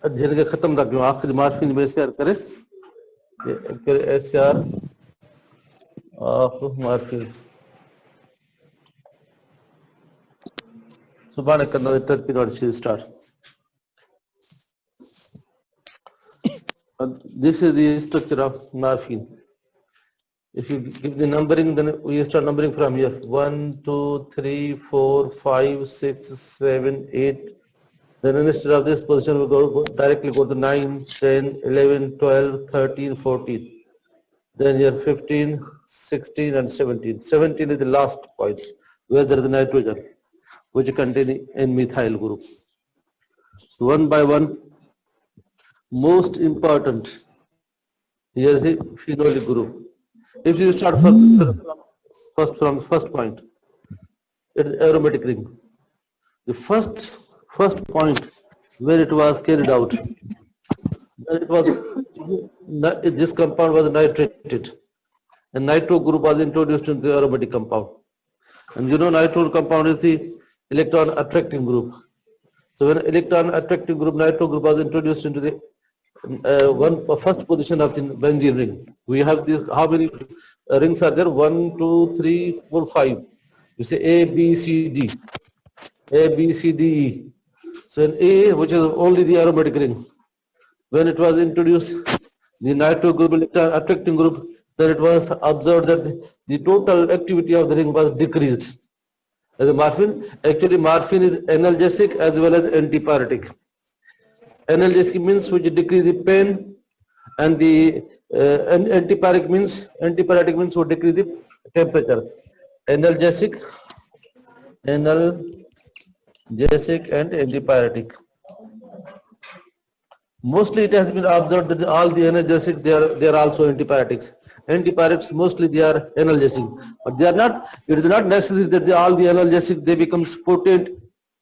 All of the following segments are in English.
जिनके खत्म रखो आखिरी मार्फिन में एसआर करे एसआर ऑफ मार्फिन सुबह करना तरफी not start this is the structure of morphine. If you give the numbering, then we start numbering from here 1 2 3 4 5 6 7 8. Then instead of this position we go directly go to 9 10 11 12 13 14. Then here 15 16 and 17. 17 is the last point where there is the nitrogen which contain in methyl group. So one by one, most important here is the phenolic group. If you start from first point, it is aromatic ring. The first point where it was carried out, it was this compound was nitrated, and nitro group was introduced into the aromatic compound. And you know nitro compound is the electron attracting group. So when electron attracting group nitro group was introduced into the first position of the benzene ring. We have this, how many rings are there? 1 2 3 4 5. You say A B C D, A B C D E. So in A, which is only the aromatic ring, when it was introduced the nitro group electron attracting group, then it was observed that the total activity of the ring was decreased. As a morphine, actually morphine is analgesic as well as antipyretic. Analgesic means which decrease the pain, and the antipyretic means would decrease the temperature. Analgesic and antipyretic. Mostly it has been observed that all the analgesics they are also antipyretics. Antipyretics mostly they are analgesic, but they are not. It is not necessary that all the analgesic they becomes potent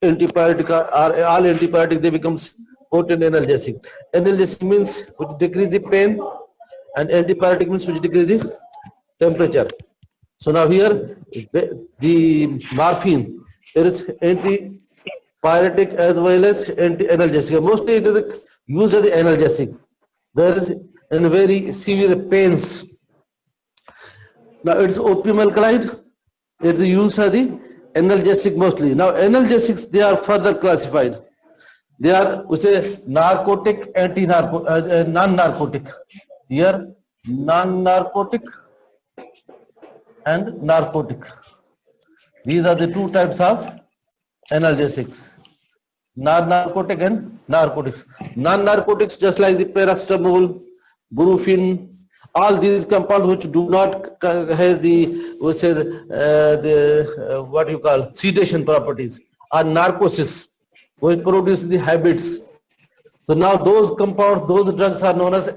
antipyretic, or all antipyretic they becomes potent analgesic. Analgesic means which decrease the pain, and antipyretic means which decrease the temperature. So now here the morphine, there is antipyretic as well as anti-analgesic. Mostly it is used as the analgesic. There is in very severe pains. Now it's opium alkaloid. It is used as the analgesic mostly. Now analgesics they are further classified. They are, we say, narcotic, non-narcotic. Here, non-narcotic and narcotic. These are the two types of analgesics. Non-narcotic and narcotics. Non-narcotics, just like the paracetamol, brufen, all these compounds which do not has the, we say, what you call sedation properties, are narcosis, which produce the habits. So now those compounds, those drugs are known as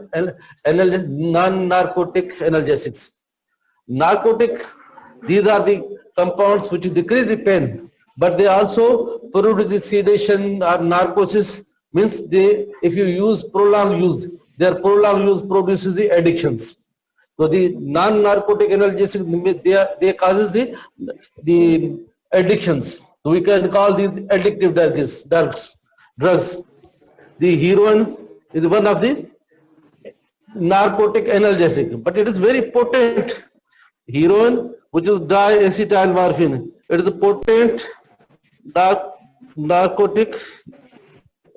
non-narcotic analgesics. Narcotic, these are the compounds which decrease the pain, but they also produce the sedation or narcosis, means they, if you use prolonged use, their prolonged use produces the addictions. So the non-narcotic analgesic, they causes the addictions. So we can call these addictive drugs. The heroin is one of the narcotic analgesic, but it is very potent. Heroin, which is diacetylmorphine, it is a potent narcotic.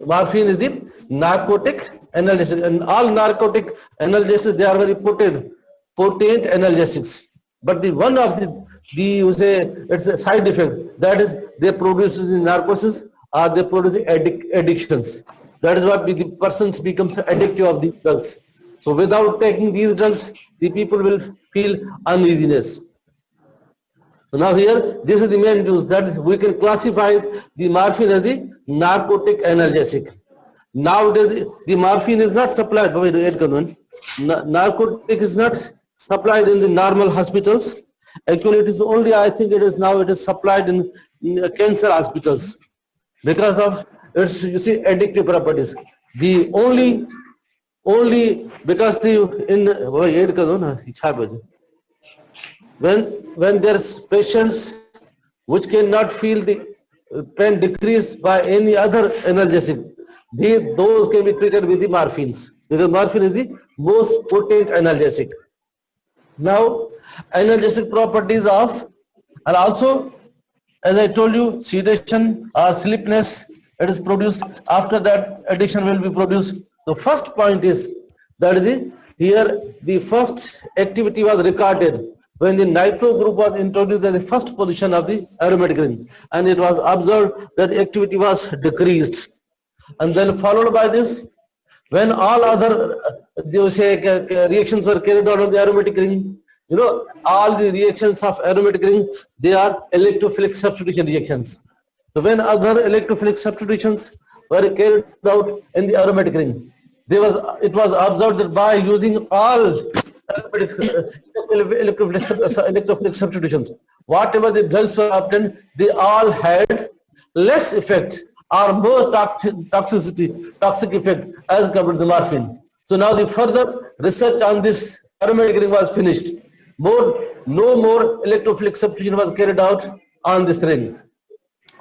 Morphine is the narcotic analgesic, and all narcotic analgesics they are very potent analgesics. But the one of the you say it's a side effect, that is they produce the narcosis or they produce addictions. That is why the persons becomes addictive of these drugs. So without taking these drugs, the people will feel uneasiness. So now here, this is the main use, that is, we can classify the morphine as the narcotic analgesic. Nowadays, the morphine is not supplied. Narcotic is not supplied in the normal hospitals. Actually, it is only, I think it is now, it is supplied in cancer hospitals because of its, you see, addictive properties. The only because when there's patients which cannot feel the pain decreased by any other analgesic, those can be treated with the morphines, because morphine is the most potent analgesic. Now, analgesic properties of, and also, as I told you, sedation or sleepiness, it is produced. After that, addiction will be produced. The first point is that here the first activity was recorded when the nitro group was introduced at the first position of the aromatic ring, and it was observed that activity was decreased. And then followed by this, when all other reactions were carried out on the aromatic ring, all the reactions of aromatic ring, they are electrophilic substitution reactions. So when other electrophilic substitutions were carried out in the aromatic ring, it was observed that by using all electrophilic substitutions, whatever the drugs were obtained, they all had less effect or more toxic effect as compared to the morphine. So now the further research on this aromatic ring was finished. No more electrophilic substitution was carried out on this ring.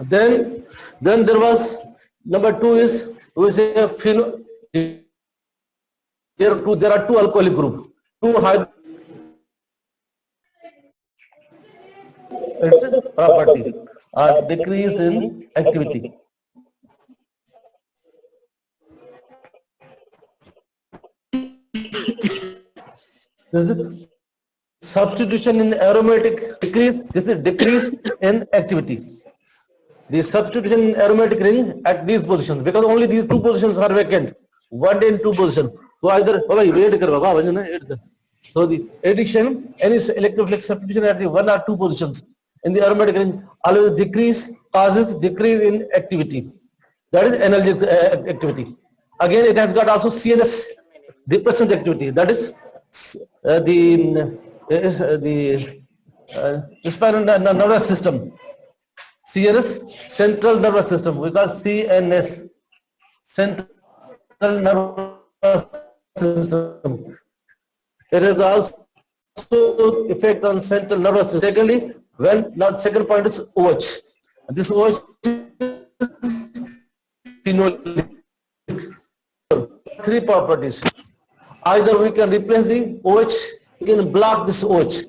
Then there was number 2 is we say there are 2 alcoholic groups, 2 hydroxy property decrease in activity. This is the substitution in aromatic decrease. This is decrease in activity. The substitution in aromatic ring at these positions, because only these 2 positions are vacant, 1 and 2 positions. So either so the addiction, any electrophilic substitution at the 1 or 2 positions in the aromatic ring always causes decrease in activity. That is analgesic activity. Again, it has got also CNS depressant activity. That is the spinal nervous system. CNS, central nervous system. We call CNS, central nervous system. It has also effect on central nervous system. Secondly, second point is OH. This OH is 3 properties. Either we can replace the OH, we can block this OH.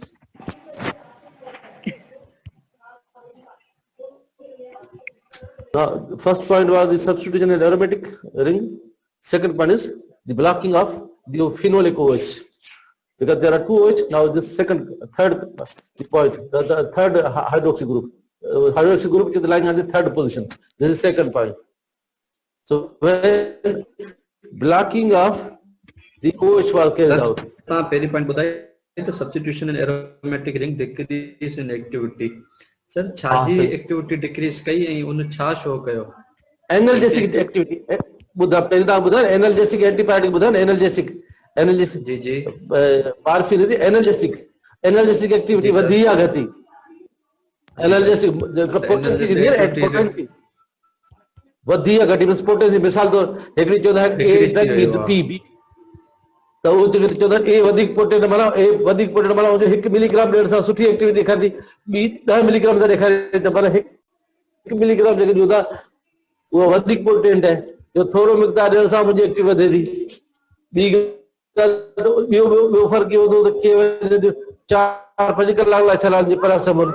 Now, first point was the substitution in aromatic ring. Second point is the blocking of the phenolic OH. Because there are 2 OH, now this third point, the third hydroxy group. Hydroxy group is lying on the 3rd position. This is second point. So when blocking of the OH was carried out. पहली point बताई तो substitution in aromatic ring decrease in activity. Sir, छाजी activity decrease कई है उन छा show कयो. Analgesic activity. बुधा पहली बार बुधा analgesic antibiotic Buddha analgesic ji morphine is analgesic activity वधी आगती. Analgesic potency वधी आगती means potency मिसाल तो एकड़ी चौदह A drug B तो वो जगह चौदह A वधिक पोटेंट माना वो जो 1 मिलीग्राम डेढ़ सां सुठी एक्टिविटी देखा थी B 10 मिलीग्राम सां देखा थी तो माना 1 मिलीग्राम जगह जो था वो वधिक पोटेंट है जो थोड़ो मिकदार डेढ़ सां मुझे एक्टिव वधे थी बी ॿियो फर्क इहो हूंदो त के 4-5 कलाक लाइ छलांग जे पैरासिटामोल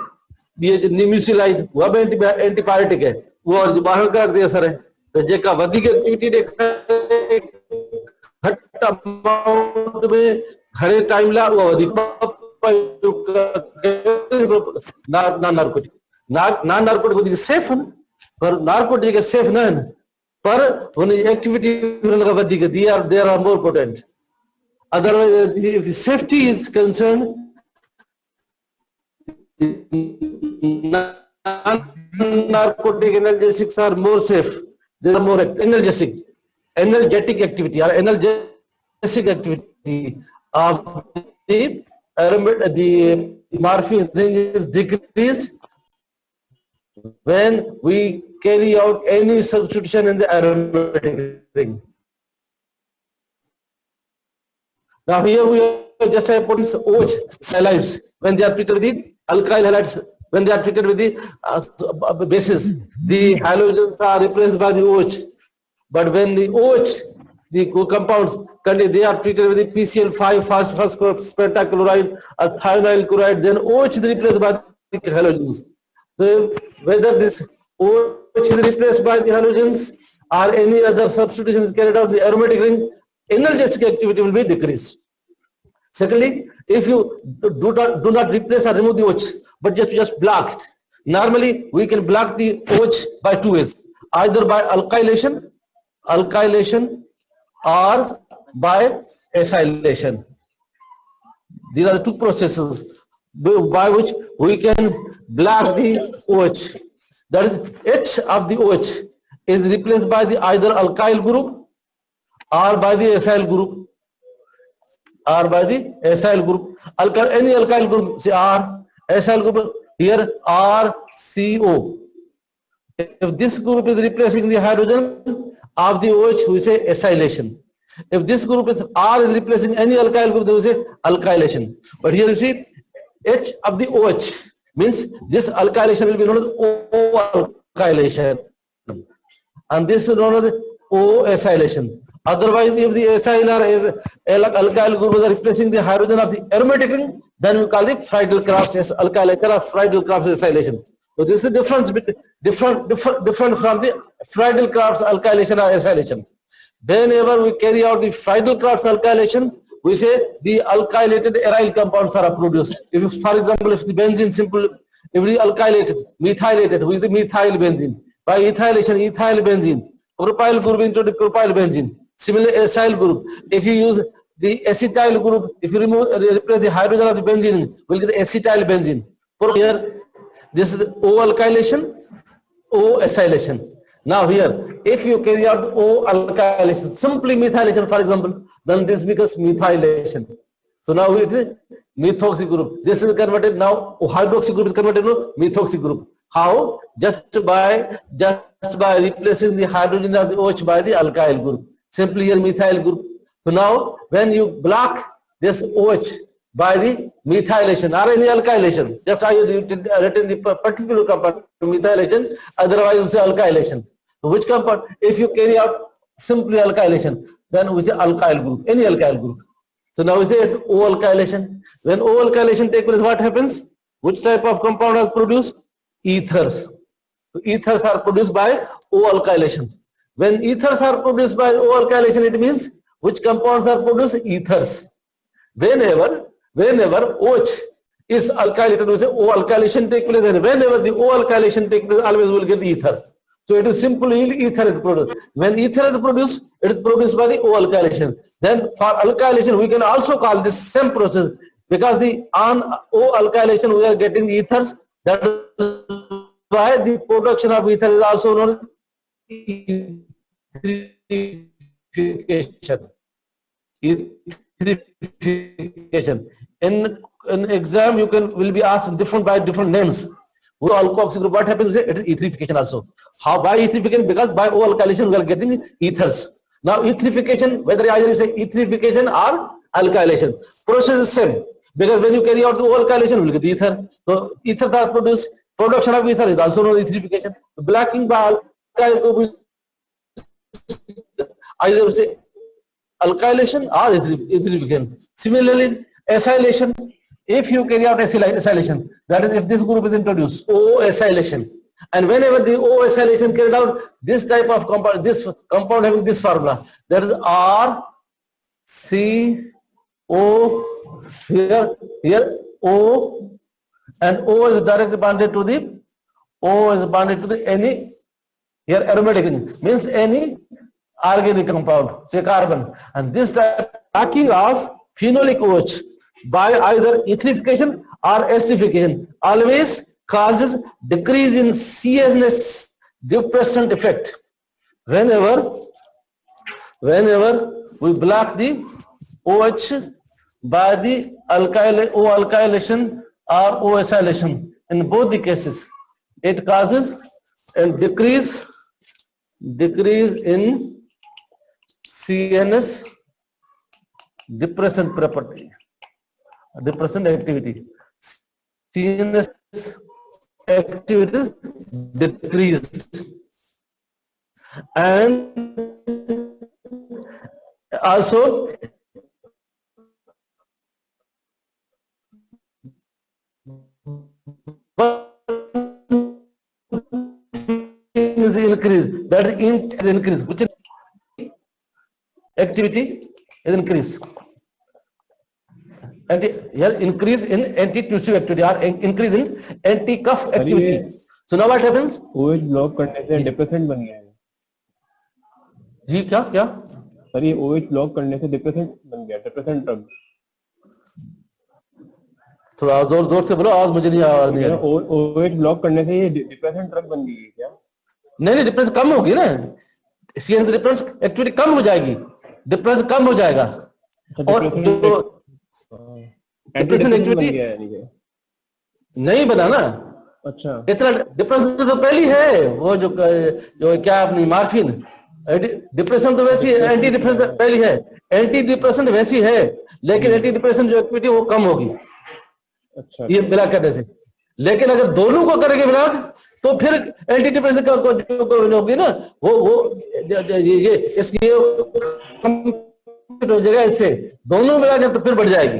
ॿी निम्यूसिलाइड उहा बि एंटीबायोटिक है उहा 12 कलाक ते असर है त जेका वधिक एक्टिविटी ॾेखारे घट अमाउंट में घणे टाइम लाइ उहा वधीक नार्कोटिक वधीक सेफ आहिनि पर नार्कोटिक सेफ न आहिनि पर हुन जी एक्टिविटी हुन खां वधीक there are more potent. Otherwise, if the safety is concerned, non-narcotic analgesics are more safe. They are more analgetic activity or analgesic activity of the morphine ring is decreased when we carry out any substitution in the aromatic ring. Now here we have just put OH halides when they are treated with the alkyl halides, when they are treated with the bases, the halogens are replaced by the OH. But when the OH, the compounds, they are treated with the PCl5, phosphorus pentachloride, or thionyl chloride, then OH is replaced by the halogens. So whether this OH is replaced by the halogens or any other substitution is carried out, the aromatic ring analgesic activity will be decreased. Secondly, if you do not replace or remove the OH, but just block it. Normally, we can block the OH by two ways, either by alkylation or by acylation. These are the two processes by which we can block the OH. That is, H of the OH is replaced by the either alkyl group or by the acyl group. Any alkyl group, say R, acyl group, here RCO. If this group is replacing the hydrogen of the OH, we say acylation. If this group is R is replacing any alkyl group, then we say alkylation. But here you see H of the OH means this alkylation will be known as O alkylation, and this is known as O acylation. Otherwise, if the acyl or alkyl group is replacing the hydrogen of the aromatic ring, then we call it Friedel-Crafts alkylation or Friedel-Crafts acylation. So this is the difference between different from the Friedel-Crafts alkylation or acylation. Whenever we carry out the Friedel-Crafts alkylation, we say the alkylated aryl compounds are produced. If, for example, if the benzene simple, if we alkylated, methylated with the methyl benzene, by ethylation, ethyl benzene, propyl group into the propyl benzene. Similarly, acyl group, if you use the acetyl group, if you replace the hydrogen of the benzene, we'll get the acetyl benzene. Here, this is the O alkylation, O acylation. Now here, if you carry out the O alkylation, simply methylation, for example, then this becomes methylation. So now it is methoxy group. This is converted now. Hydroxy group is converted to methoxy group. How? Just by replacing the hydrogen of the OH by the alkyl group. Simply here methyl group. So now when you block this OH by the methylation or any alkylation, just I written the particular compound methylation, otherwise you say alkylation. So which compound? If you carry out simply alkylation, then we say alkyl group, any alkyl group. So now we say O alkylation. When O alkylation takes place, what happens? Which type of compound is produced? Ethers. So ethers are produced by O alkylation. When ethers are produced by O alkylation, it means which compounds are produced? Ethers. Whenever OH is alkylated, we say O alkylation takes place, and whenever the O alkylation takes place, always we will get ether. So it is simply ether is produced. When ether is produced, it is produced by the O alkylation. Then for alkylation, we can also call this same process, because on O alkylation we are getting ethers. That is why the production of ether is also known as etherification. In exam, you will be asked by different names. Alkoxy group, what happens? It is etherification also. How? By etherification? Because by O alkylation we are getting ethers. Now etherification, whether either you say etherification or alkylation, process is same. Because when you carry out the O alkylation, you will get ether. So ether are produced. Production of ether is also known as etherification. Blacking by alkyl group, either say alkylation or etherification. Similarly, acylation. If you carry out acylation, that is, if this group is introduced, O acylation, and whenever the O acylation carried out, this type of compound, this compound having this formula, that is RCO. Here O, and O is directly bonded to the any here aromatic ring, means any organic compound, say carbon, and this type of phenolic OH by either etherification or esterification always causes decrease in CNS depressant effect. Whenever we block the OH by the O alkylation or O acylation, in both the cases, it causes a decrease in CNS depressant property. Depressant activity. CNS activity decreased. and also is increase, that is increase, which activity is increase. Increase in anti-tussive activity or increase in anti-cough activity. So now what happens? OH block करने से depressant बन गया है जी, क्या क्या sir? ये OH block करने से डिप्रेसेंट बन गया, डिप्रेसेंट ड्रग। थोड़ा जोर से बोलो, आवाज मुझे नहीं आवाज नहीं आ रही। OH ब्लॉक करने से ये डिप्रेसेंट ड्रग बन गई है क्या? नहीं, डिप्रेशन कम होगी ना, सीएनएस डिप्रेशन एक्टिविटी कम हो जाएगी, डिप्रेशन कम हो जाएगा। और जो डिप्रेशन एक्टिविटी नहीं बना ना, अच्छा, इतना डिप्रेशन तो पहले है, वो जो क्या अपनी मार्फिन, डिप्रेशन तो वैसी एंटी डिप्रेशन पहली है, एंटी डिप्रेशन वैसी है, लेकिन एंटी डिप्रेशन जो एक्टिविटी वो कम होगी। अच्छा, ये मिला करने से। लेकिन अगर दोनों को करेंगे मिला तो फिर एंटी डिप्रेशन का होगी ना, वो ये इसलिए हो जाएगा, इससे दोनों मिला के तो फिर बढ़ जाएगी,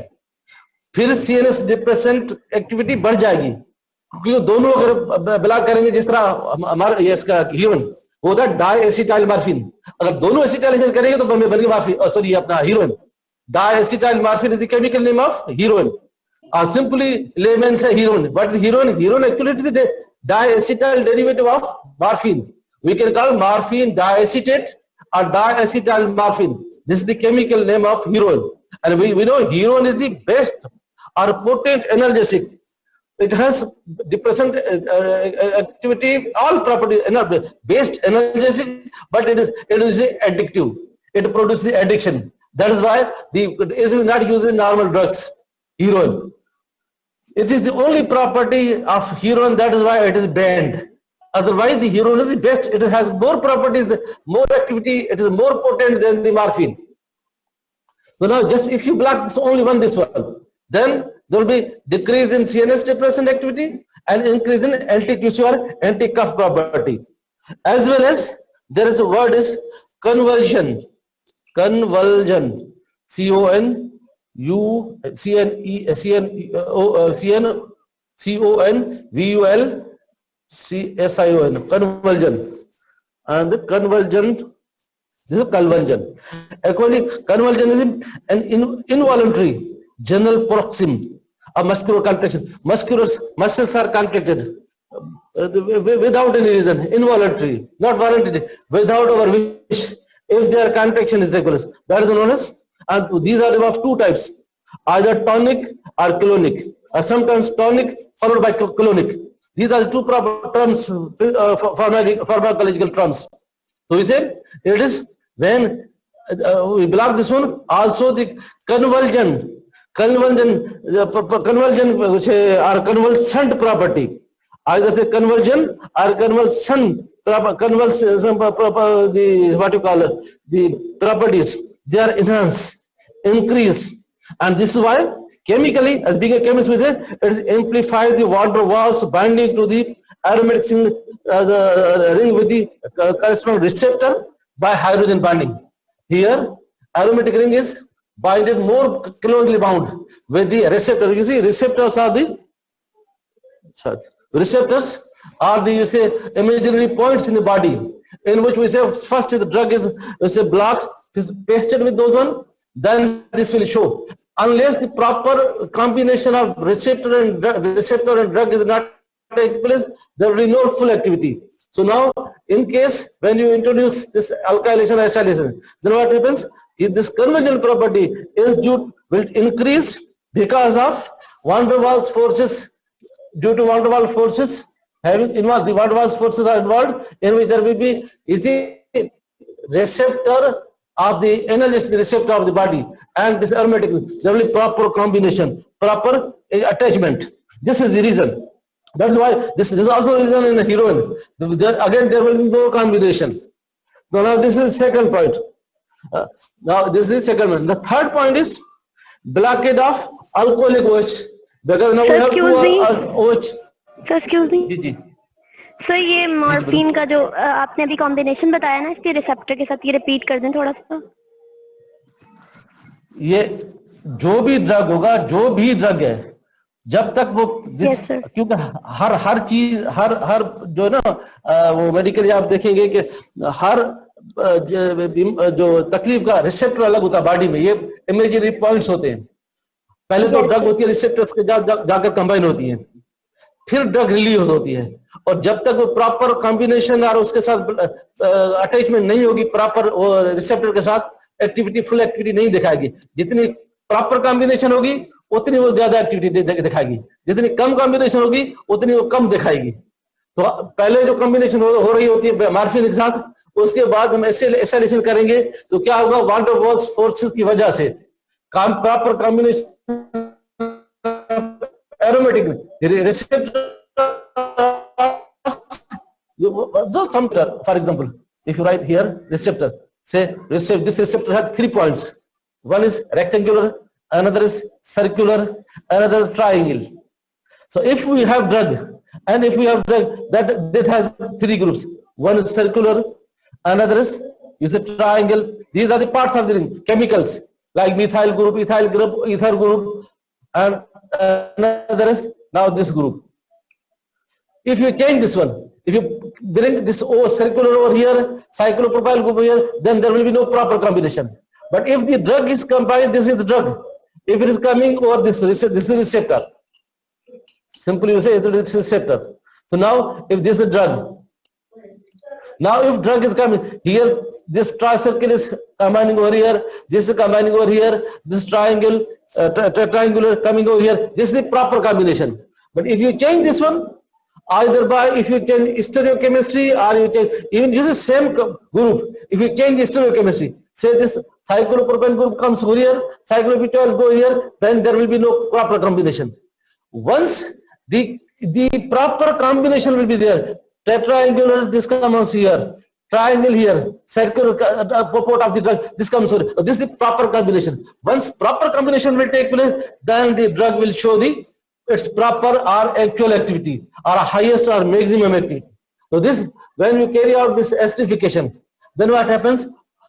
फिर सीएनएस डिप्रेशन एक्टिविटी बढ़ जाएगी, क्योंकि दोनों अगर मिला करेंगे, जिस तरह हमारा ये इसका हीरोइन होता है डाइएसिटाइल मार्फिन, अगर दोनों एसिटाइलेशन करेंगे तो बल्कि मार्फिन, सॉरी अपना heroine, डाइएसिटाइल morphine is the chemical name of heroine, simply layman say heroin, but the heroin actually is the diacetyl derivative of morphine. We can call morphine diacetate or diacetyl morphine. This is the chemical name of heroin, and we know heroin is the best or potent analgesic. It has depressant activity, all properties, best analgesic, but it is addictive. It produces addiction. That is why it is not used in normal drugs. Heroin. It is the only property of heroin, that is why it is banned. Otherwise, the heroin is the best. It has more properties, more activity. It is more potent than the morphine. So now, just if you block this only this one, then there will be decrease in CNS depressant activity and increase in anti-tussive or anti-cough property. As well as there is a word is convulsion. Convulsion. CONVULSION, convulsion, and the convulsion, this is convulsion. Actually, convulsion is an involuntary general paroxysm of muscular contraction. Muscles are contracted without any reason, involuntary, not voluntary, without our wish. If their contraction is regular, that is known as. And these are of two types, either tonic or clonic, or sometimes tonic followed by clonic. These are two proper terms, pharmacological terms. So we said it is when we block this one, also the convulsion which are convulsant property, either the convulsion or convulsant what you call the properties, they are enhanced, increase, and this is why chemically, as being a chemist, we say it amplifies the van der Waals binding to the aromatic ring with the corresponding receptor by hydrogen bonding. Here, aromatic ring is binded more closely bound with the receptor. You see, receptors are the you say imaginary points in the body, in which we say first the drug is blocked, is pasted with those one, then this will show. Unless the proper combination of receptor and drug is not take place, there will be no full activity. So now, in case when you introduce this alkylation or acylation, then what happens? If this conversion property will increase because of van der Waals forces. Due to van der Waals forces having involved, the van der Waals forces are involved, in which there will be receptor of the analgesic receptor of the body and this aromatic, there will be proper combination, proper attachment. This is the reason. That's why this is also the reason in the heroin. Again, there will be no combination. Now this is the second point. Now this is the second one. The third point is blockade of alcoholic OH. Because now we have two OH. Sir, excuse me. Sir ये morphine का जो आपने अभी combination बताया ना इसके receptor के साथ, ये रिपीट कर दें थोड़ा सा। ये जो भी ड्रग होगा, जो भी ड्रग है, जब तक वो Yes, sir. क्योंकि हर चीज हर जो ना वो मेडिकली आप देखेंगे कि हर जो तकलीफ का रिसेप्टर अलग होता है बॉडी में, ये इमेजिनरी पॉइंट्स होते हैं। पहले तो ड्रग होती है, रिसेप्टर्स के जाकर कंबाइन होती है, फिर ड्रग रिलीज होती है, और जब तक वो प्रॉपर कॉम्बिनेशन और उसके साथ अटैचमेंट नहीं होगी प्रॉपर रिसेप्टर के साथ, एक्टिविटी फुल एक्टिविटी नहीं दिखाएगी। जितनी प्रॉपर कॉम्बिनेशन होगी उतनी वो ज्यादा एक्टिविटी दिखाएगी, जितनी कम कॉम्बिनेशन होगी उतनी वो कम दिखाएगी। तो पहले जो कॉम्बिनेशन हो रही होती है मॉर्फिन के साथ, उसके बाद हम एसेलेशन करेंगे तो क्या होगा, वान डेर वाल्स फोर्सेस की वजह से proper combination aromatic receptor, for example, if you write here receptor, say this receptor has 3 points. One is rectangular, another is circular, another triangle. So if we have drug, and if we have drug that has 3 groups, one is circular, another is a triangle. These are the parts of the ring, chemicals like methyl group, ethyl group, ether group, and another is now this group. If you change this one, if you bring this O circular over here, cyclopropyl group over here, then there will be no proper combination. But if the drug is combined, this is the drug. If it is coming over this is receptor. Simply you say it is receptor. So now if this is drug, now if drug is coming here, this tricircle is combining over here, this is combining over here, this triangle, triangular coming over here, this is the proper combination. But if you change this one, either by if you change stereochemistry or you change, even use the same group, if you change stereochemistry, say this cyclopropane group comes over here, cyclobutyl go here, then there will be no proper combination. Once the proper combination will be there, tetraangular, this comes here, triangle here, circular purport of the drug, this comes here. So this is the proper combination. Once proper combination will take place, then the drug will show its proper or actual activity, or highest or maximum activity. So this, when you carry out this esterification, then what happens?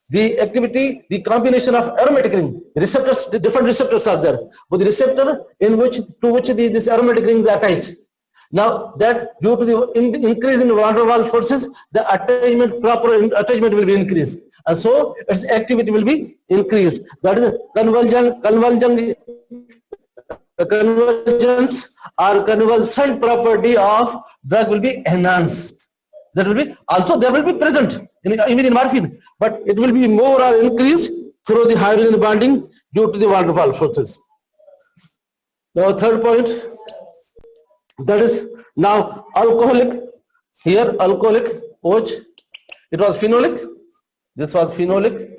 The activity, the combination of aromatic ring, receptors, the different receptors are there, but the receptor to which this aromatic ring is attached. Now that due to the increase in van der Waals forces, the proper attachment will be increased, and so its activity will be increased. That is convergence or convulsant property of drug will be enhanced. That will be also there will be present even in morphine, but it will be more or increased through the hydrogen bonding due to the van der Waals forces. Now third point, that is now alcoholic. Here alcoholic OH, it was phenolic, this was phenolic,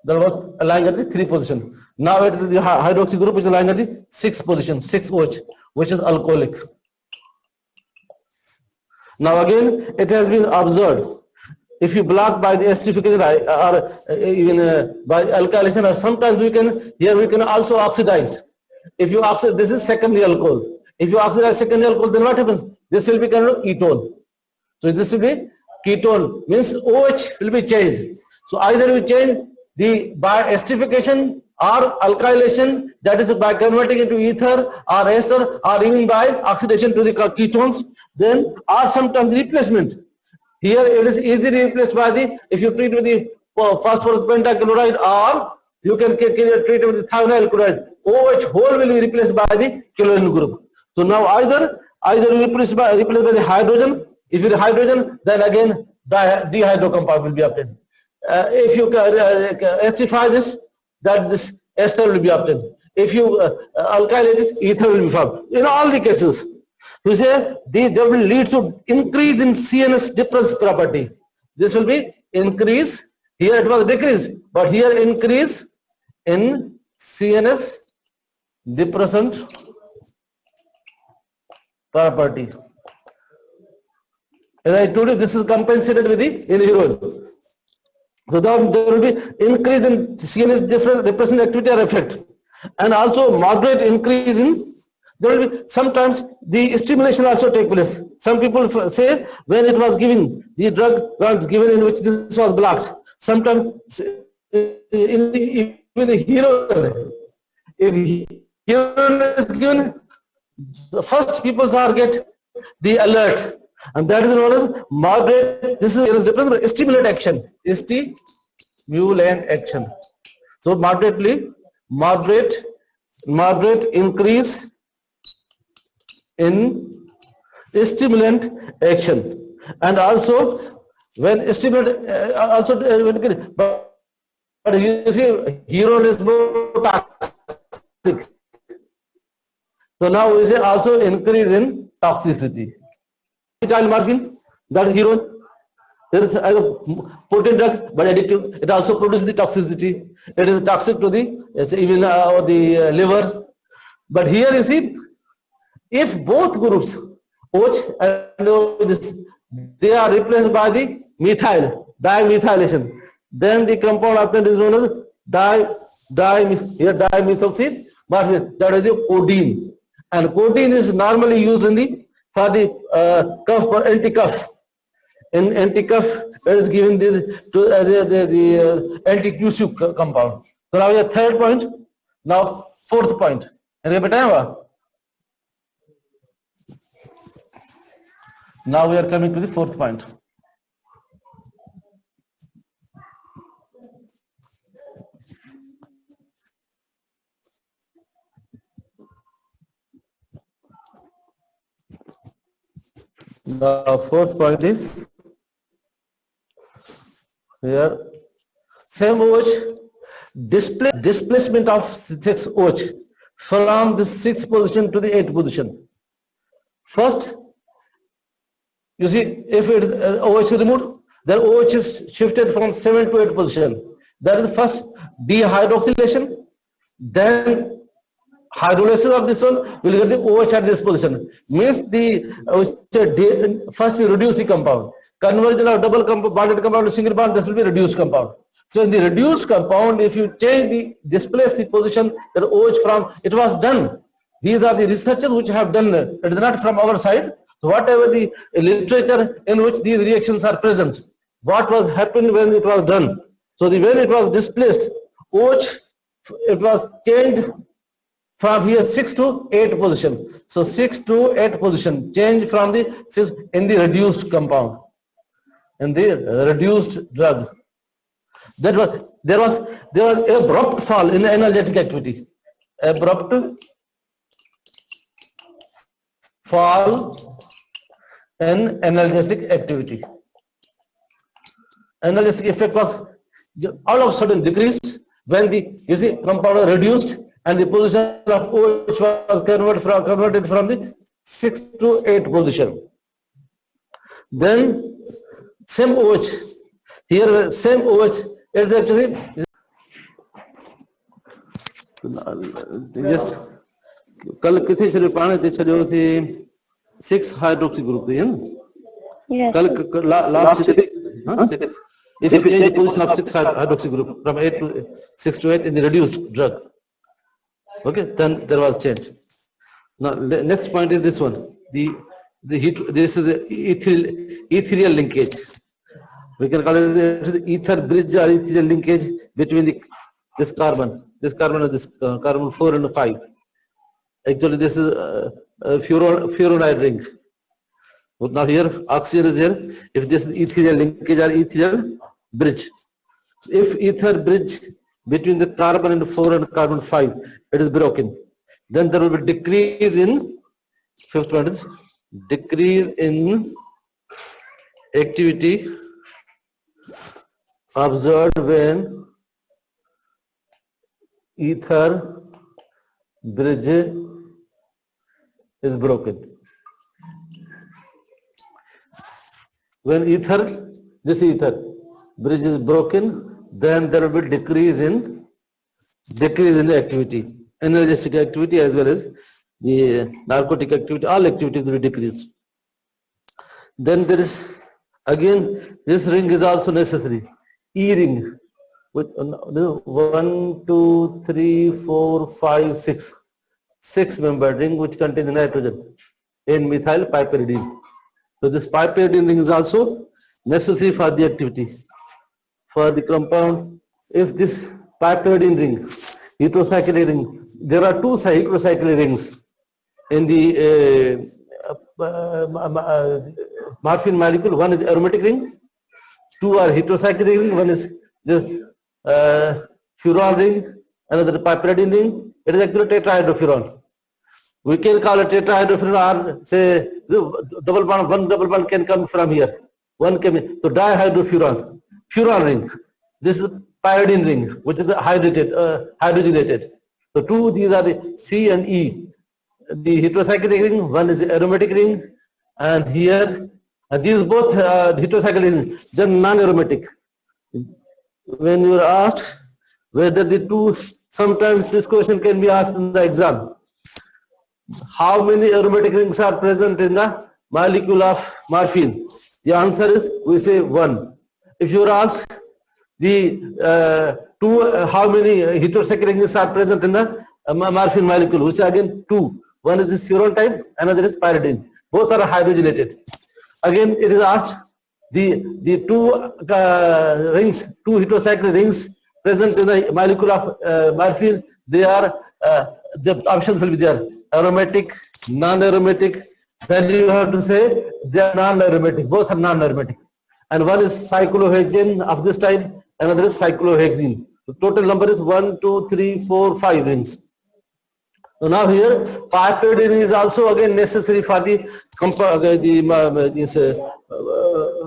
that was lying at the 3 position. Now it is the hydroxy group which is lying at the 6th position, 6 OH, which is alcoholic. Now again it has been observed, if you block by the esterification or even by alkylation, or sometimes we can also oxidize. If you oxidize, this is secondary alcohol. If you oxidize secondary alcohol, then what happens? This will be kind of ketone. So this will be ketone, means OH will be changed. So either we change by esterification or alkylation, that is by converting into ether or ester, or even by oxidation to the ketones, then or sometimes replacement. Here it is easily replaced by if you treat with the phosphorus pentachloride, or you can treat with the thionyl chloride. OH whole will be replaced by the chlorine group. So now either replaced by the hydrogen. If it is hydrogen, then again dihydro compound will be obtained. If you esterify this, that this ester will be obtained. If you alkylate it, ether will be formed. In all the cases, you say there will lead to increase in CNS depressed property. This will be increase. Here it was decrease, but here increase in CNS depressant property. As I told you, this is compensated with the heroin. So there will be increase in CNS depressant activity or effect, and also moderate increase in there will be sometimes the stimulation also take place. Some people say when it was given, the drug was given in which this was blocked. Sometimes even the heroin, if heroin is given, the first people are get the alert, and that is known as moderate. This is different from stimulant action. Stimulant action. So moderate increase in stimulant action, and also when stimulant but you see heroin is more toxic. So now we say also increase in toxicity. Acetyl morphine, that is heroin. There is a potent drug but addictive. It also produces the toxicity. It is toxic to the even the liver. But here you see, if both groups OH and this, they are replaced by the methyl dimethylation, then the compound obtained is known as dimethoxy. But that is the codeine, and codeine is normally used in the for the cough or anti-cough. In anti-cough, it is given the anti-tussive compound. So now your third point. Now fourth point. Now we are coming to the fourth point. The fourth point is here same OH displacement of 6 OH from the 6th position to the 8th position. First, you see, if it is OH is removed, then OH is shifted from 7 to 8 position. That is first dehydroxylation, then hydrolysis of this one will get the OH at this position. Means the first you reduce the compound. Conversion of double bonded compound to single bond, this will be reduced compound. So in the reduced compound, if you displace the position that OH from, it was done. These are the researchers which have done it. It is not from our side. So whatever the literature in which these reactions are present, what was happening when it was done. So when it was displaced, OH, it was changed from here 6 to 8 position. So 6 to 8 position change from the 6 in the reduced compound, in the reduced drug. There was abrupt fall in analgesic activity. Abrupt fall in analgesic activity. Analgesic effect was all of a sudden decreased when the compound was reduced and the position of OH was converted from the 6th to 8th position. Then same OH, here same OH is actually just कल किसी शरीर पाने थे चलो थे 6 hydroxy group थे ना Yes. कल last if you change the position of 6 hydroxy group from 8 to 6 to 8 in the reduced drug, okay, then there was change. Now the next point is this one, the heat. This is the ethereal linkage. We can call it the ether bridge or ethereal linkage between this carbon and this carbon 4 and 5. Actually, this is a furanide ring. But now here oxygen is there. If this is ethereal linkage or ethereal bridge, so if ether bridge between the carbon and 4 and carbon 5, it is broken, then there will be decrease in, fifth point is decrease in activity observed when ether bridge is broken. When this ether bridge is broken, then there will be decrease in activity, analgesic activity as well as the narcotic activity. All activities will decrease. Then there is again, this ring is also necessary. E ring with 1, 2, 3, 4, 5, 6. 6-membered ring which contains nitrogen, N-methyl piperidine. So this piperidine ring is also necessary for the activity. For the compound, if this piperidine ring, heterocyclic ring, there are two heterocyclic rings in the morphine molecule. One is aromatic ring, two are heterocyclic ring, one is this furan ring, another piperidine ring. It is actually tetrahydrofuran. We can call it tetrahydrofuran, or say double bond, one double bond can come from here. One can, so dihydrofuran, furan ring. This is pyridine ring, which is hydrogenated. So two, these are the C and E. The heterocyclic ring, one is the aromatic ring, and here, and these both heterocyclic rings, then non-aromatic. When you are asked whether the two, sometimes this question can be asked in the exam. How many aromatic rings are present in the molecule of morphine? The answer is, we say 1. If you are asked how many heterocyclic rings are present in the morphine molecule, which are again 2. One is this furan type, another is pyridine. Both are hydrogenated. Again, it is asked the two rings, two heterocyclic rings present in the molecule of morphine. They are the options will be there: aromatic, non-aromatic. Then you have to say they are non-aromatic. Both are non-aromatic. And one is cyclohexane of this type, another is cyclohexene. The total number is 1, 2, 3, 4, 5 rings. So now here, piperidine is also again necessary for the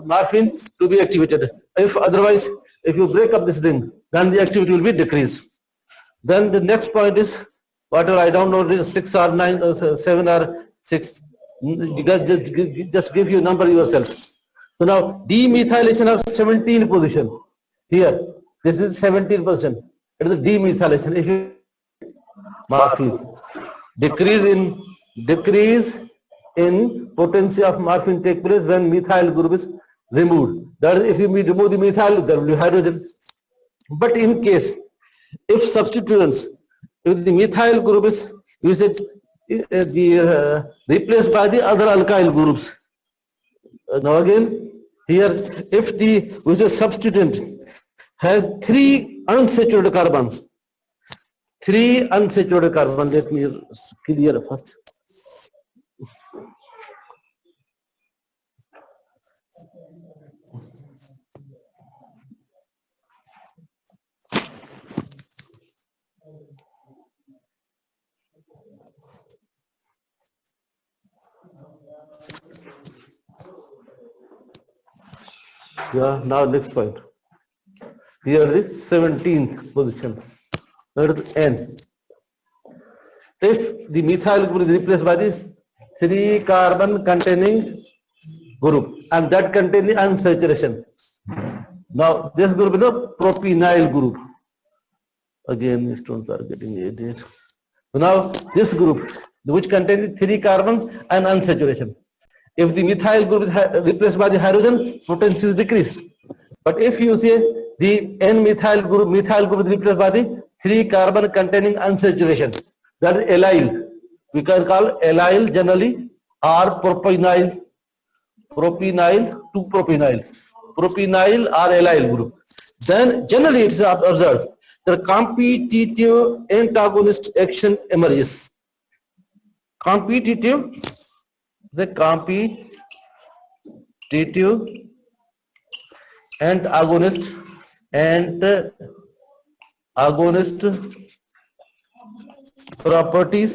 morphine to be activated. If otherwise, if you break up this ring, then the activity will be decreased. Then the next point is, whatever I don't know, 6 or 9 or 7 or 6. You guys just give you a number yourself. So now demethylation of 17 position. Here, this is 17%. It is the demethylation. If you morphine, decrease in potency of morphine take place when methyl group is removed. That is, if you remove the methyl, there will be hydrogen. But in case, if substituents, if the methyl group is replaced by the other alkyl groups. Now again, here, if the substituent has 3 unsaturated carbons, 3 unsaturated carbons, let me clear first. Yeah, now next point. Here is 17th position. That is N. If the methyl group is replaced by this 3 carbon containing group, and that contains unsaturation. Now this group is the propenyl group. Again, these stones are getting added. So now this group, which contains 3 carbon and unsaturation. If the methyl group is replaced by the hydrogen, potency is decreased. But if you say the N-methyl group is replaced by the 3 carbon containing unsaturation, that is allyl. We can call allyl generally, or propenyl to propenyl. Propenyl or allyl group. Then generally it is observed that competitive antagonist action emerges. Competitive antagonist properties.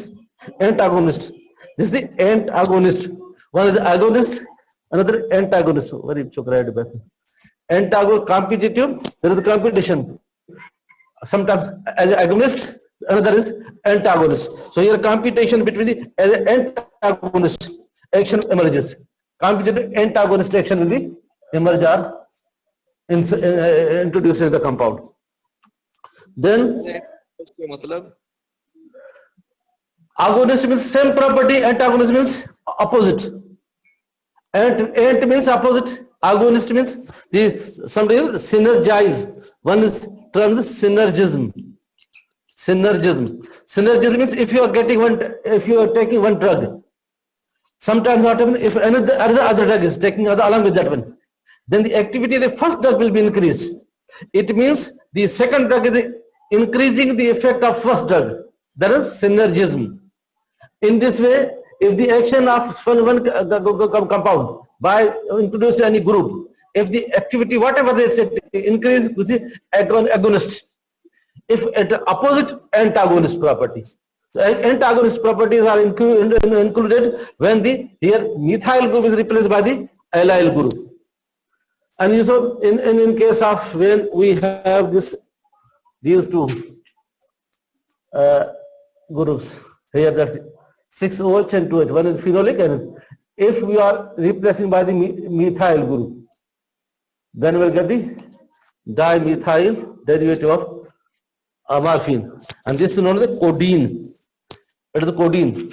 Antagonist. This is the antagonist. One is the agonist, another antagonist. Very chocolate. Antagonist, competitive. There is the competition. Sometimes as an agonist, another is antagonist. So here competition between the as an antagonist action emerges. Competitive antagonist action will be emerge or introduced in the compound. Then agonist means same property, antagonist means opposite. Ant means opposite, agonist means somebody synergize. One is termed synergism. Synergism. Synergism means if you are taking one drug, sometimes what happens if another other drug is taking along with that one, then the activity of the first drug will be increased. It means the second drug is increasing the effect of first drug. That is synergism. In this way, if the action of one compound by introducing any group, if the activity whatever it's increase, you see agonist. If at opposite antagonist properties. So antagonist properties are included when the here methyl group is replaced by the allyl group. And you saw in case of when we have these two groups here, that 6OH and 2H, one is phenolic, and if we are replacing by the methyl group, then we'll get the dimethyl derivative of morphine, and this is known as the codeine. It is the codeine.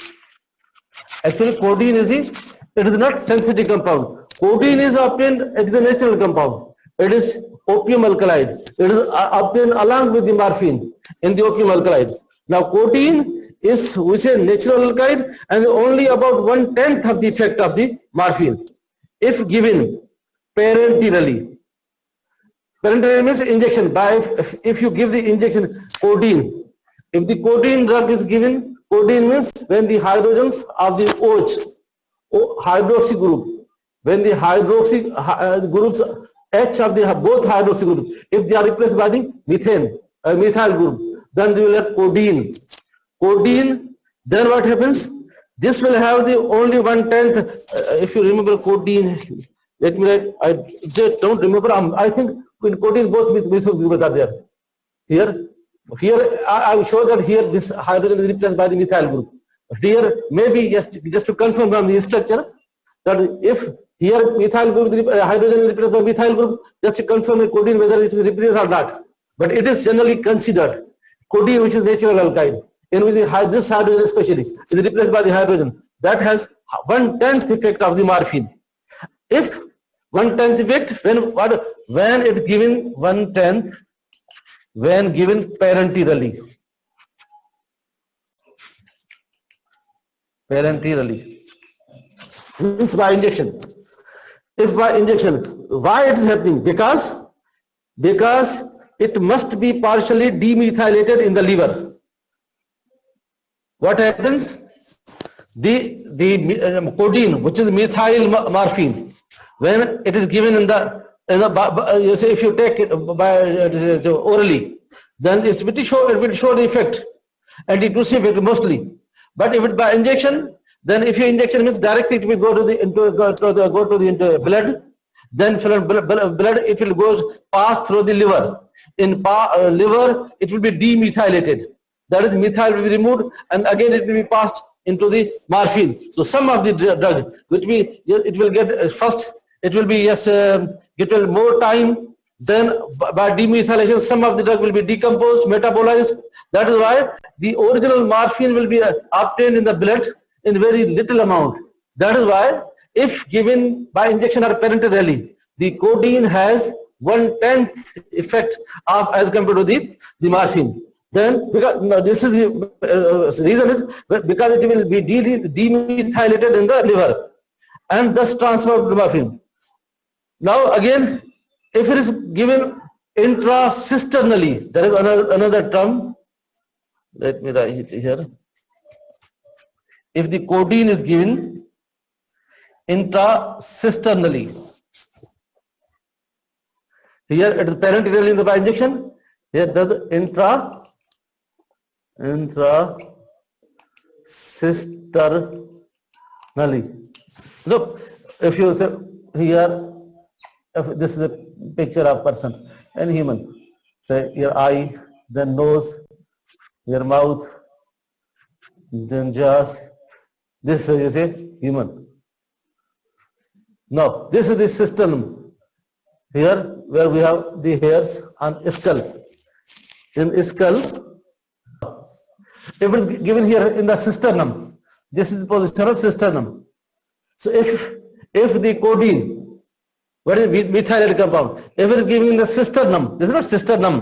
Actually, codeine it is not synthetic compound. Codeine is obtained, it is a natural compound. It is opium alkaloid. It is obtained along with the morphine in the opium alkaloid. Now, codeine is, we say, natural alkaloid and only about 1/10 of the effect of the morphine. If given parenterally, parenteral means injection. If you give the injection codeine, if the codeine drug is given, codeine means when the hydrogens of the OH, hydroxy group, when the hydroxy groups H of the both hydroxy groups, if they are replaced by the methyl group, then they will have codeine. Codeine, then what happens? This will have the only 1/10. If you remember codeine, let me write. I just don't remember. I think in codeine both methyl groups are there. Here I show that here this hydrogen is replaced by the methyl group. Here maybe just to confirm from the structure that if here methyl group hydrogen is replaced by methyl group, just to confirm the codeine whether it is replaced or not. But it is generally considered codeine, which is natural alkyl, in which this hydrogen especially is replaced by the hydrogen, that has 1/10 effect of the morphine. If 1/10 effect, when it given 1/10, when given parenterally. Parenterally means by injection. If by injection, why it is happening? Because it must be partially demethylated in the liver. What happens? The codeine, which is methyl morphine, when it is given in the you say if you take it by orally, then it will show the effect, anti-tussive effect mostly. But if it by injection, then if your injection means directly it will go to the blood, then from blood it will pass through the liver. In liver it will be demethylated. That is, methyl will be removed, and again it will be passed into the morphine. So some of the drug, it will get first. It will be it will more time. Then by demethylation, some of the drug will be decomposed, metabolized. That is why the original morphine will be obtained in the blood in very little amount. That is why if given by injection or parenterally, the codeine has 1/10 effect of as compared to the morphine. Then because this is the reason is because it will be demethylated in the liver and thus transferred to morphine. Now again, if it is given intracisternally, there is another term. Let me write it here. If the codeine is given intracisternally, here it is parenterally in the by injection. Here does intracisternally. Look, if you say here. If this is a picture of person and human, say your eye, then nose, your mouth, then jaws. This is, you say, human. Now this is the cisternum. Here where we have the hairs on skull. In skull, if it is given here in the cisternum, this is the position of cisternum. So if the codeine, what is methylated compound? If it is given in the cisternum, this is not cisternum.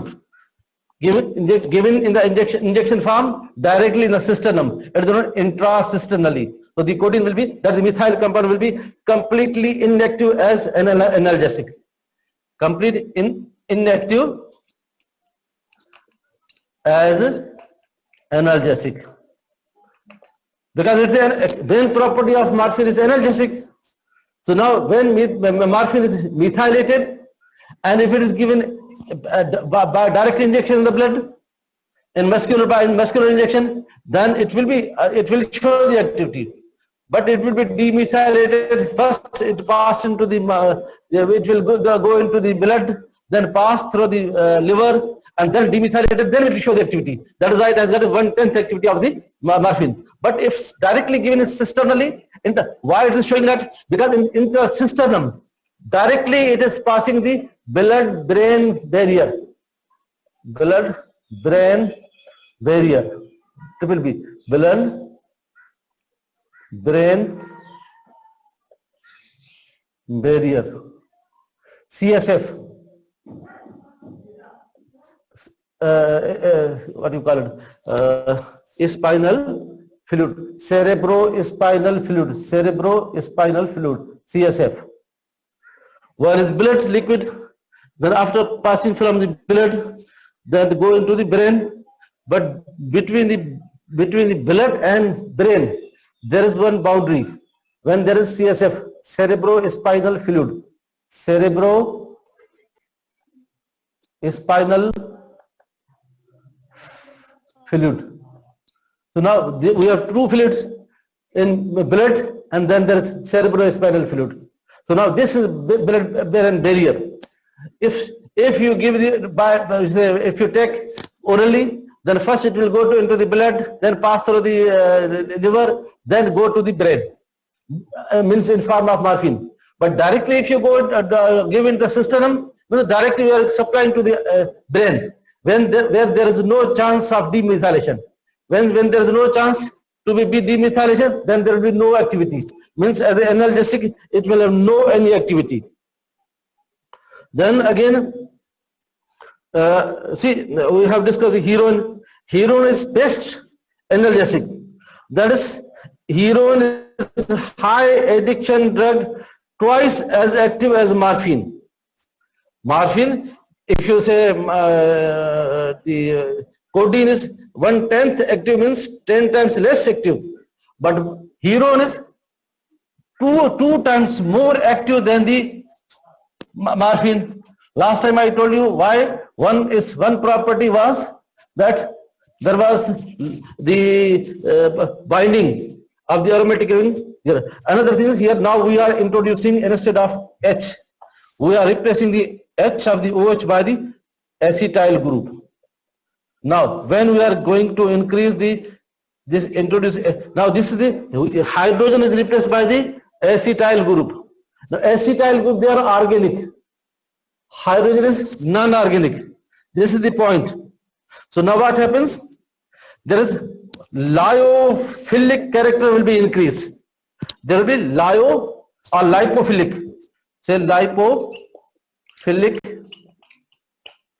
given in the injection form directly in the cisternum. It is not intracisternally. So the codeine will be, that the methyl compound will be completely inactive as an analgesic. Complete inactive as analgesic. Because it's a main property of morphine is analgesic. So now when morphine is methylated, and if it is given by direct injection in the blood, in muscular injection, then it will show the activity. But it will be demethylated. First, it passed into the, it will go into the blood, then pass through the liver, and then demethylated. Then it will show the activity. That is why it has got a 1/10 activity of the morphine. But if directly given cisternally, why it is showing that? Because in the cisternum, directly it is passing the blood-brain barrier. Blood-brain barrier. It will be blood-brain barrier. CSF. What do you call it? Spinal fluid. Cerebrospinal fluid. CSF. One is blood liquid, then after passing from the blood, then go into the brain. But between the blood and brain, there is one boundary. When there is CSF, cerebrospinal fluid. Cerebrospinal fluid. So now we have two fluids in blood, and then there is cerebrospinal fluid. So now this is blood-brain barrier. If you give if you take orally, then first it will go into the blood, then pass through the liver, then go to the brain. Means in form of morphine. But directly, if you go give in the cisternum, directly you are supplying to the brain. Where there is no chance of demethylation. When there is no chance to be demethylation, then there will be no activity. Means as an analgesic, it will have no any activity. Then again, see, we have discussed heroin. Heroin is best analgesic. That is, heroin is high addiction drug, twice as active as morphine. Morphine, if you say the codeine is 1/10 active, means 10 times less active. But heroin is two times more active than the morphine. Last time I told you why. One property was that there was the binding of the aromatic ring. Another thing is here now we are introducing, instead of H, we are replacing the H of the OH by the acetyl group. Now when we are going to increase this is the hydrogen is replaced by the acetyl group. The acetyl group, they are organic. Hydrogen is non-organic. This is the point. So now what happens? There is lyophilic character will be increased. There will be lyo or lipophilic. Say lipophilic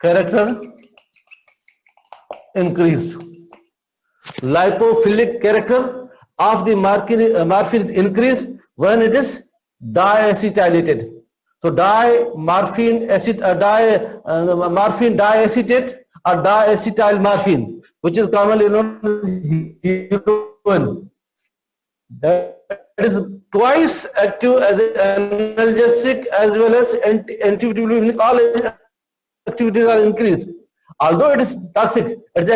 character increased. Lipophilic character of the morphine is increased when it is diacetylated. So morphine diacetate or diacetyl morphine, which is commonly known as heroin. That is twice active as an analgesic as well as antiviral. All activities are increased. Although it is toxic, it is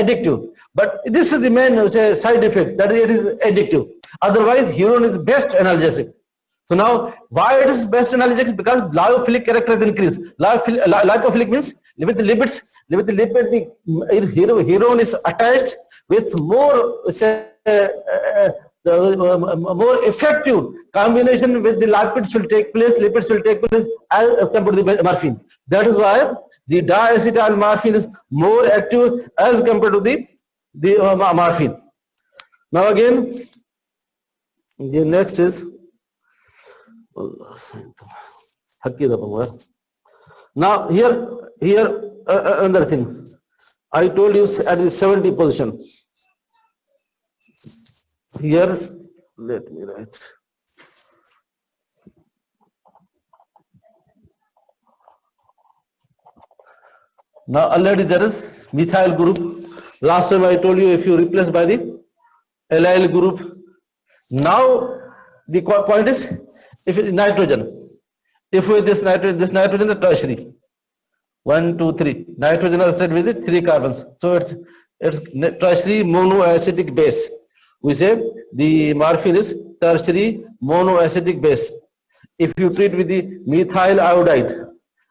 addictive. But this is the main side effect, that it is addictive. Otherwise, heroin is best analgesic. So now, why it is best analgesic? Because lyophilic character is increased. Lipophilic means with the lipids, the heroin is attached with more effective combination with the lipids will take place as compared to the morphine. That is why the diacetyl morphine is more active as compared to the morphine. Now again, the next is now here another thing. I told you at the 70 position. Here, let me write. Now already there is methyl group. Last time I told you if you replace by the allyl group. Now the point is if it is nitrogen. If with this nitrogen is tertiary. 1, 2, 3. Nitrogen is started with the 3 carbons. So it's tertiary monoacidic base. We say the morphine is tertiary monoacidic base. If you treat with the methyl iodide,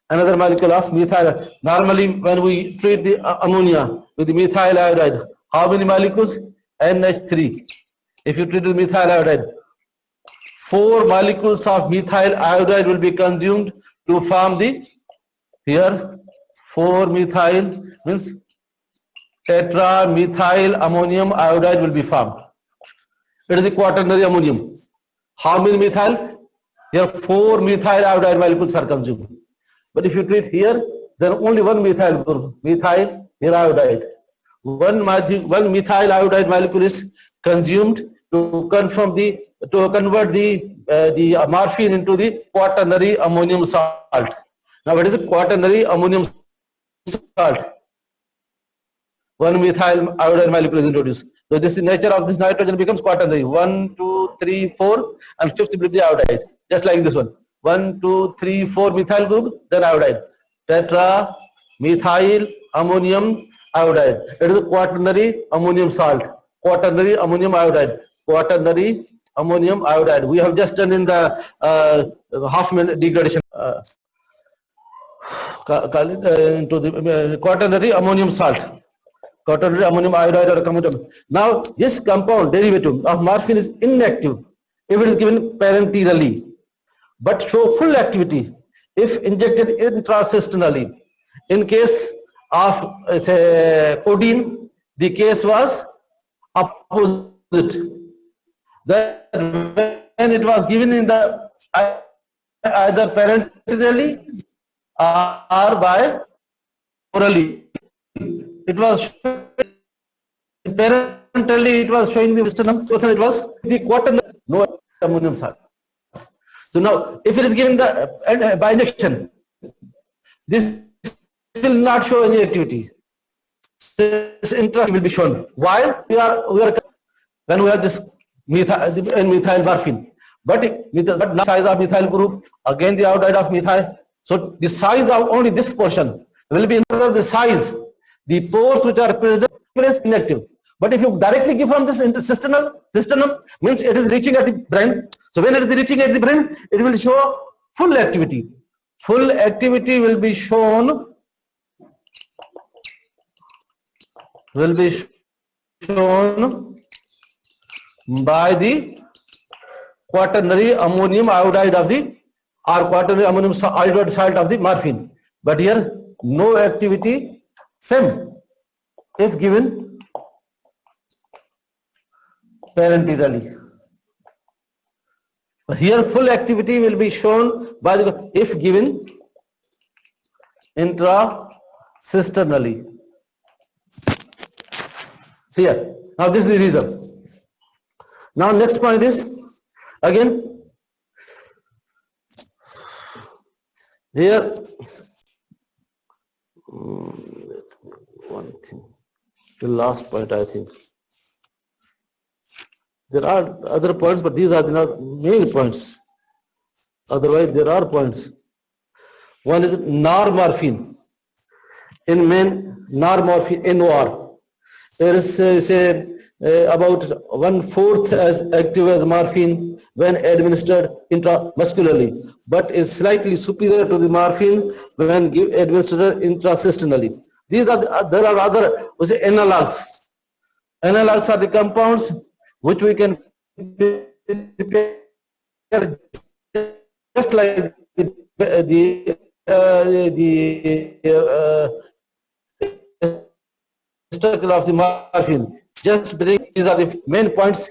another molecule of methyl. Normally, when we treat the ammonia with the methyl iodide, how many molecules? NH3. If you treat with methyl iodide, 4 molecules of methyl iodide will be consumed to form the, here 4 methyl means tetramethyl ammonium iodide will be formed. It is the quaternary ammonium. How many methyl? Here 4 methyl iodide molecules are consumed. But if you treat here, then only 1 methyl group, methyl iodide. One methyl iodide molecule is consumed to convert the morphine into the quaternary ammonium salt. Now, what is a quaternary ammonium salt? 1 methyl iodide molecule is introduced. So this is nature of this nitrogen becomes quaternary. 1, 2, 3, 4, and 5th will be iodide. Just like this one. 1, 2, 3, 4 methyl group, then iodide. Tetra methyl ammonium iodide. It is a quaternary ammonium salt. Quaternary ammonium iodide. Quaternary ammonium iodide. We have just done in the Hoffman degradation. Into the quaternary ammonium salt. Quaternary ammonium iodide or compound. Now, this compound derivative of morphine is inactive if it is given parenterally, but show full activity if injected intracisternally. In case of say codeine, the case was opposite. That when it was given in the either parenterally or by orally, it was parenterally it was showing the sternum, so it was the quaternary no ammonium salt. So now, if it is given the by injection, this will not show any activity. This interest will be shown. While we are when we have this methyl morphine, but now size of methyl group, again the iodide of methyl. So the size of only this portion will be another the size. The pores which are present is inactive. But if you directly give from this intestinal sternum, means it is reaching at the brain. So when it is reaching at the brain, it will show full activity. Full activity will be shown. By the quaternary ammonium iodide of the or quaternary ammonium iodide salt of the morphine. But here no activity, same if given parenterally. Here full activity will be shown by the if given intracisternally. Here. Now this is the reason. Now next point is again here one thing. The last point I think. There are other points, but these are the main points. Otherwise, there are points. One is normorphine. In men, normorphine, NOR. There is say about 1/4 as active as morphine when administered intramuscularly, but is slightly superior to the morphine when administered intracisternally. These are there are other analogs. Analogs are the compounds which we can prepare just like the structure of the morphine. Just bring these are the main points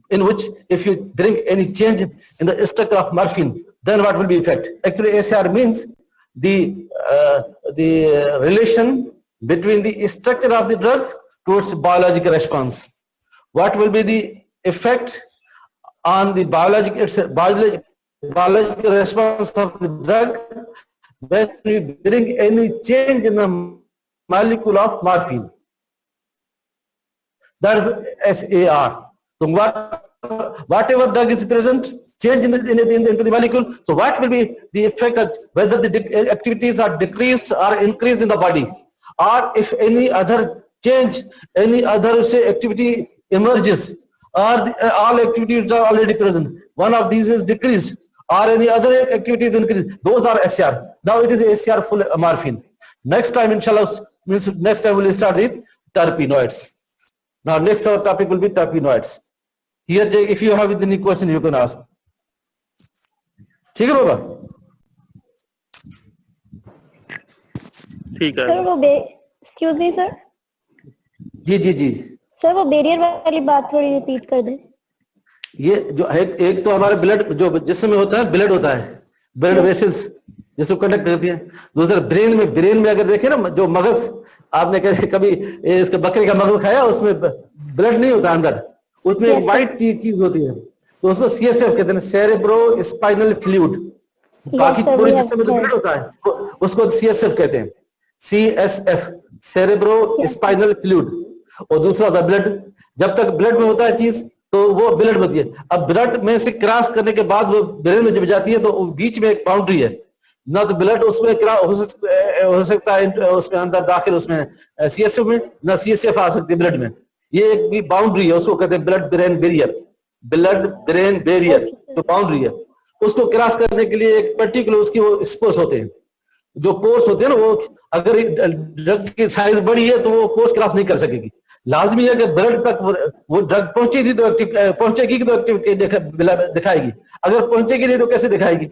in which if you bring any change in the structure of morphine, then what will be effect? Actually, ACR means the relation between the structure of the drug towards biological response. What will be the effect on the biological response of the drug when we bring any change in the molecule of morphine? That is SAR. So whatever drug is present, change into the molecule. So what will be the effect of whether the activities are decreased or increased in the body, or if any other change, any other say activity emerges, or all activities are already present, one of these is decreased or any other activities increased, those are SCR. Now it is SCR full morphine. Next time inshallah, means next time we will start with terpenoids. Now next our topic will be terpenoids. Here if you have any question you can ask. ठीक है बाबा? ठीक है sir वो excuse me sir, जी जी जी sir वो barrier वाली बात थोड़ी repeat कर दें। ये जो एक तो हमारे ब्लड जो जिस्म में होता है, ब्लड होता है, ब्लड वेसल्स जिसको कंडक्ट करती है। दूसरा ब्रेन में अगर देखें ना, जो मगज आपने कभी इसके बकरे का मगज खाया, उसमें ब्लड नहीं होता अंदर, उसमें एक व्हाइट चीज होती है, तो उसको सीएसएफ कहते हैं, सेरेब्रो स्पाइनल फ्लूइड। बाकी पूरे जिस्म में तो ब्लड होता है, उसको सीएसएफ कहते हैं, सीएसएफ सेरेब्रो स्पाइनल फ्लूइड। और दूसरा होता है ब्लड। जब तक ब्लड में होता है चीज तो वो ब्लड होती है। अब ब्लड में से क्रॉस करने के बाद वो ब्रेन में जब जाती है तो बीच में एक बाउंड्री है ना, तो ब्लड उसमें हो सकता है उसमें अंदर दाखिल उसमें सीएसएफ में, ना सीएसएफ आ सकती है ब्लड में। ये एक भी बाउंड्री है, उसको कहते हैं blood brain barrier. Blood brain barrier जो बाउंड्री है, उसको क्रॉस करने के लिए एक पर्टिकुलर उसकी वो स्पोर्स होते हैं, जो पोर्स होते हैं ना, वो अगर ड्रग की साइज बड़ी है तो वो पोर्स क्रॉस नहीं कर सकेगी। लाजमी है कि ब्लड तक वो ड्रग पहुंचेगी तो पहुंचेगी तो दिखाएगी, अगर पहुंचेगी नहीं तो कैसे दिखाएगी?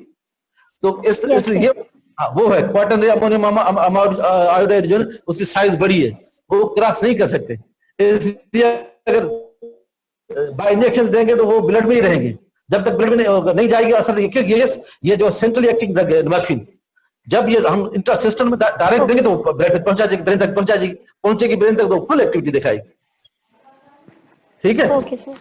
तो इसलिए वो है क्वाटरनरी अमोनियम आयोडाइड, जो उसकी साइज बड़ी है, वो क्रॉस नहीं कर सकते। इसलिए अगर बाय इंजेक्शन देंगे तो वो ब्लड में ही रहेंगे, जब तक ब्लड में नहीं जाएगी असर। ये जो सेंट्रली एक्टिंग ड्रग है नॉर्फिन, जब ये हम इंट्रा सिस्टम में डायरेक्ट देंगे तो ब्लड तक पहुंचा जाएगी, ब्रेन तक पहुंचेगी ब्रेन तक तो फुल एक्टिविटी दिखाएगी। ठीक है। Okay sir.